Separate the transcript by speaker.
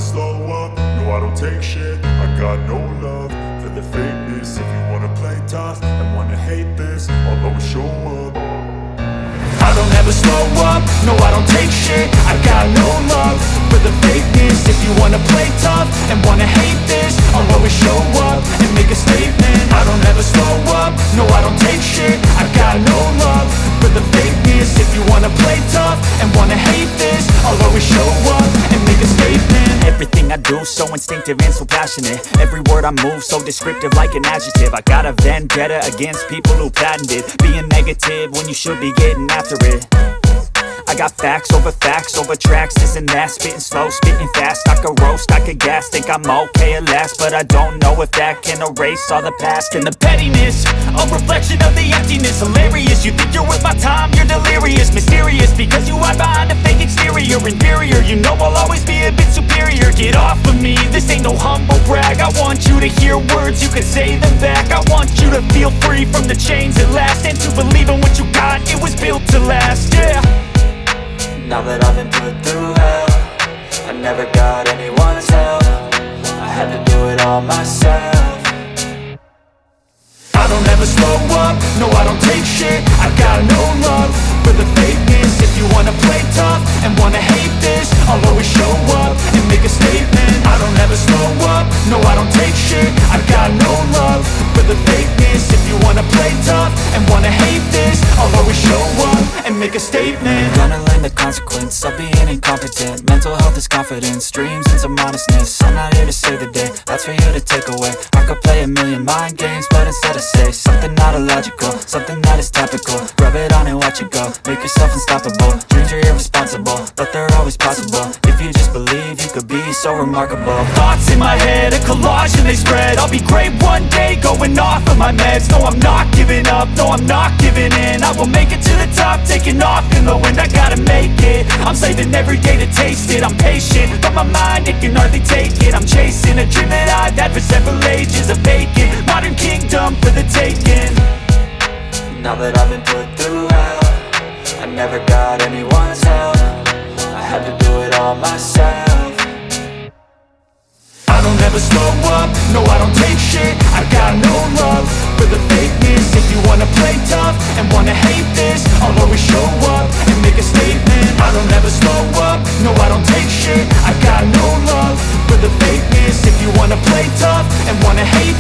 Speaker 1: slow up, no I don't take shit. I got no love for the fakeness. If you wanna play tough and wanna hate this, I'll always show up. I don't ever slow up, no I don't take shit. I got no love for the fakeness. If you wanna play tough and wanna hate this, I'll always show up and make a statement. I don't ever slow up, no I don't take shit. I got no love for the fakeness. If you wanna play tough and wanna hate this, I'll always show up and make a statement.
Speaker 2: Everything I do so instinctive and so passionate. Every word I move so descriptive like an adjective. I got a vendetta against people who patented being negative when you should be getting after it. I got facts over tracks, this and that. Spitting slow, spitting fast, I could roast, I could gas. Think I'm okay at last, but I don't know if that can erase all the past. And the pettiness, a reflection of the emptiness. Hilarious, you think you're worth my time, you're delirious. Mysterious, because you hide behind a fake exterior. Inferior, you know I'll always be a bit superior. Get off of me, this ain't no humble brag. I want you to hear words, you can say them back. I want you to feel free from the chains at last, and to believe in what you got, it was built to last, yeah.
Speaker 3: Now that I've been put through hell, I never got anyone's help. I had to do it all myself.
Speaker 1: I don't ever slow up, no I don't take shit. I got no love for the fakeness. If you wanna play tough and wanna hate this, I'll always show up and make a statement. I don't ever slow up, no I don't take shit. I got no love for the fakeness. If you wanna play tough and wanna hate this, I'll always show up and make a statement.
Speaker 3: Gonna learn the consequence of being incompetent. Mental health is confidence, dreams and some honestness. I'm not here to save the day, that's for you to take away. I could play a million mind games, but instead I say something not illogical, something that is topical. Rub it on and watch it go, make yourself unstoppable. Dreams are irresponsible, but they're always possible. If you just believe, you could be so remarkable.
Speaker 2: Thoughts in my head, a collage and they spread. I'll be great one day, going off of my meds. No, I'm not giving up, no, I'm not giving in. I will make it to the top, taking off in the wind. I gotta make it, I'm saving every day to taste it. I'm patient, but my mind, it can hardly take it. I'm chasing a dream that I've had for several ages. A vacant, modern kingdom for the taking.
Speaker 3: Now that I've been put through hell, I never got anyone's help. I had to do it all myself.
Speaker 1: I don't ever slow up, no I don't take shit. I got no love for the fakeness. If you wanna play tough and wanna hate this, I'll always show up and make a statement. I don't ever slow up, no I don't take shit. I got no love for the fakeness. If you wanna play tough and wanna hate